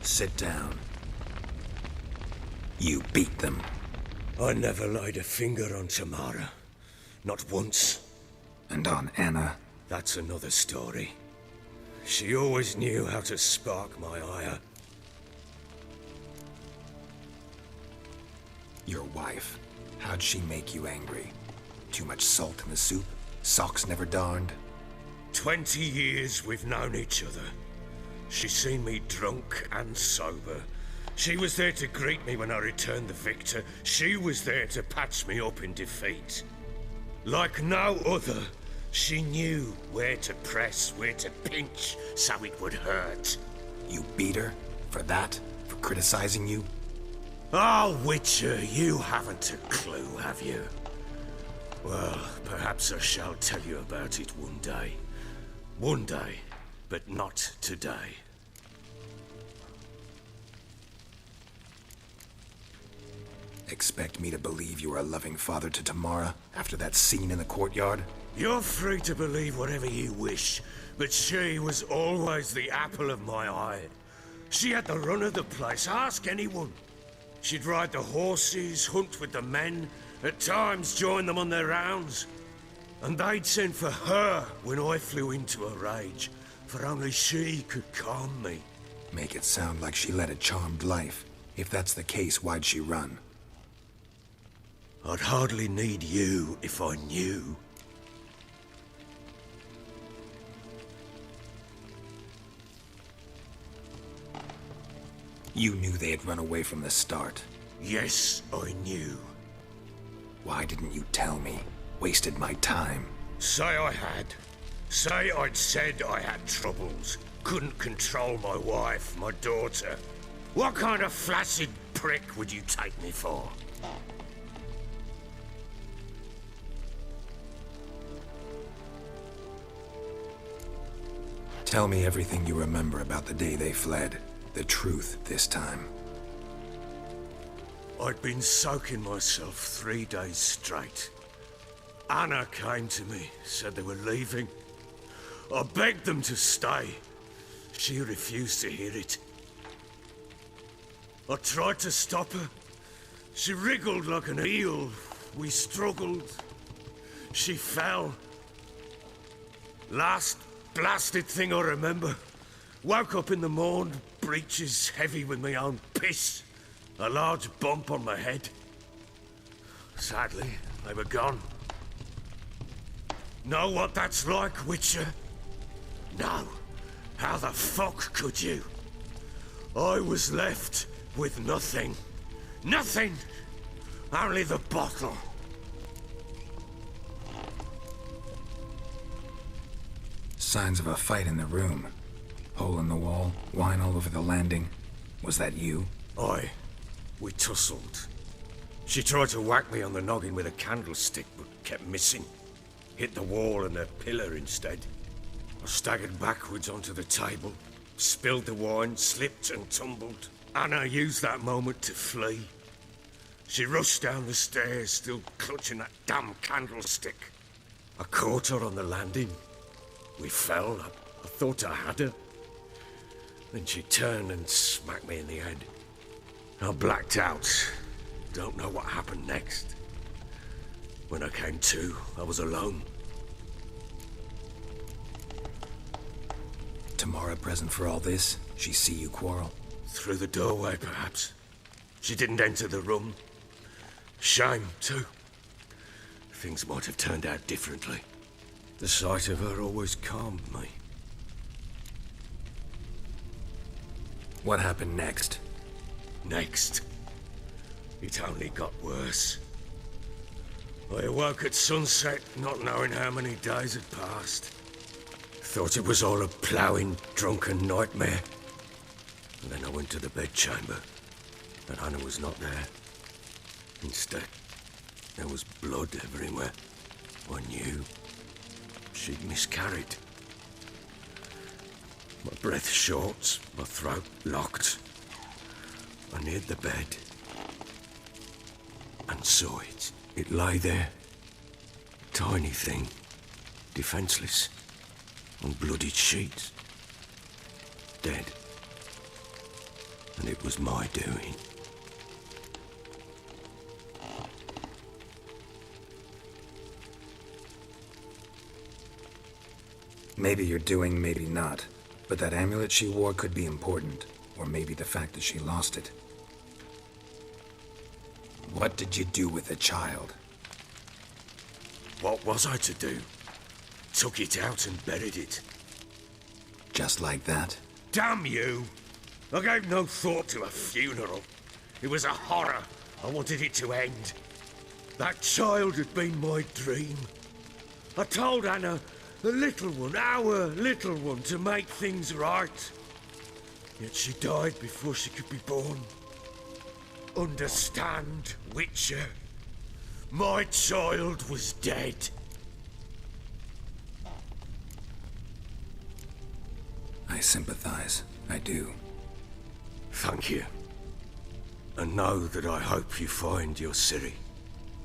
Sit down. You beat them. I never laid a finger on Tamara. Not once. And on Anna? That's another story. She always knew how to spark my ire. Your wife. How'd she make you angry? Too much salt in the soup? Socks never darned? 20 years we've known each other. She's seen me drunk and sober. She was there to greet me when I returned the victor. She was there to patch me up in defeat. Like no other, she knew where to press, where to pinch, so it would hurt. You beat her? For that? For criticizing you? Oh, Witcher, you haven't a clue, have you? Well, perhaps I shall tell you about it one day. One day, but not today. Expect me to believe you were a loving father to Tamara after that scene in the courtyard? You're free to believe whatever you wish, but she was always the apple of my eye. She had the run of the place, ask anyone. She'd ride the horses, hunt with the men, at times join them on their rounds. And they'd send for her when I flew into a rage, for only she could calm me. Make it sound like she led a charmed life. If that's the case, why'd she run? I'd hardly need you if I knew. You knew they had run away from the start. Yes, I knew. Why didn't you tell me? Wasted my time. Say I had. Say I'd said I had troubles. Couldn't control my wife, my daughter. What kind of flaccid prick would you take me for? Tell me everything you remember about the day they fled. The truth this time. I'd been soaking myself 3 days straight. Anna came to me, said they were leaving. I begged them to stay. She refused to hear it. I tried to stop her. She wriggled like an eel. We struggled. She fell. Last blasted thing I remember. Woke up in the morn, breeches heavy with my own piss. A large bump on my head. Sadly, they were gone. Know what that's like, Witcher? No. How the fuck could you? I was left with nothing. Nothing! Only the bottle. Signs of a fight in the room. Hole in the wall, wine all over the landing. Was that you? Aye. We tussled. She tried to whack me on the noggin with a candlestick, but kept missing. Hit the wall and a pillar instead. I staggered backwards onto the table, spilled the wine, slipped and tumbled. Anna used that moment to flee. She rushed down the stairs, still clutching that damn candlestick. I caught her on the landing. We fell. I thought I had her. Then she turned and smacked me in the head. I blacked out. Don't know what happened next. When I came to, I was alone. Tamara present for all this? She see you quarrel? Through the doorway, perhaps. She didn't enter the room. Shame, too. Things might have turned out differently. The sight of her always calmed me. What happened next? Next, it only got worse. I awoke at sunset, not knowing how many days had passed. Thought it was all a ploughing, drunken nightmare. And then I went to the bedchamber, and Anna was not there. Instead, there was blood everywhere. I knew she'd miscarried. My breath short, my throat locked. I neared the bed and saw it. It lay there, tiny thing, defenseless, on bloodied sheets, dead. and it was my doing. Maybe you're doing, maybe not. But that amulet she wore could be important. Or maybe the fact that she lost it. What did you do with the child? What was I to do? Took it out and buried it. Just like that? Damn you! I gave no thought to a funeral. It was a horror. I wanted it to end. That child had been my dream. I told Anna, the little one, our little one, to make things right. Yet she died before she could be born. Understand, Witcher? My child was dead. I sympathize. I do. Thank you. And know that I hope you find your Ciri.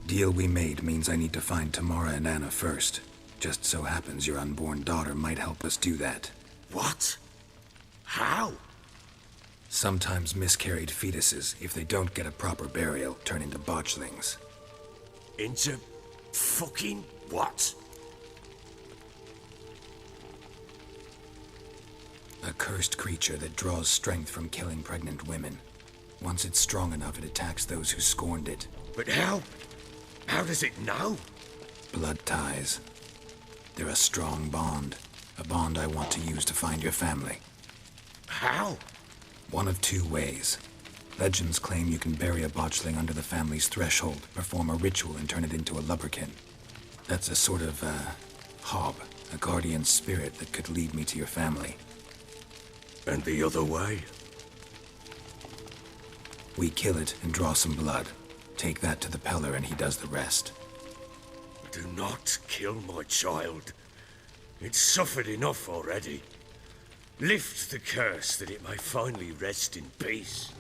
Deal we made means I need to find Tamara and Anna first. Just so happens your unborn daughter might help us do that. What? How? Sometimes miscarried fetuses, if they don't get a proper burial, turn into botchlings. Into fucking what? A cursed creature that draws strength from killing pregnant women. Once it's strong enough, it attacks those who scorned it. But how? How does it know? Blood ties. They're a strong bond. A bond I want to use to find your family. How? One of two ways. Legends claim you can bury a botchling under the family's threshold, perform a ritual, and turn it into a lubberkin. That's a sort of, hob, a guardian spirit that could lead me to your family. And the other way? We kill it and draw some blood. Take that to the Peller and he does the rest. Do not kill my child. It's suffered enough already. Lift the curse that it may finally rest in peace.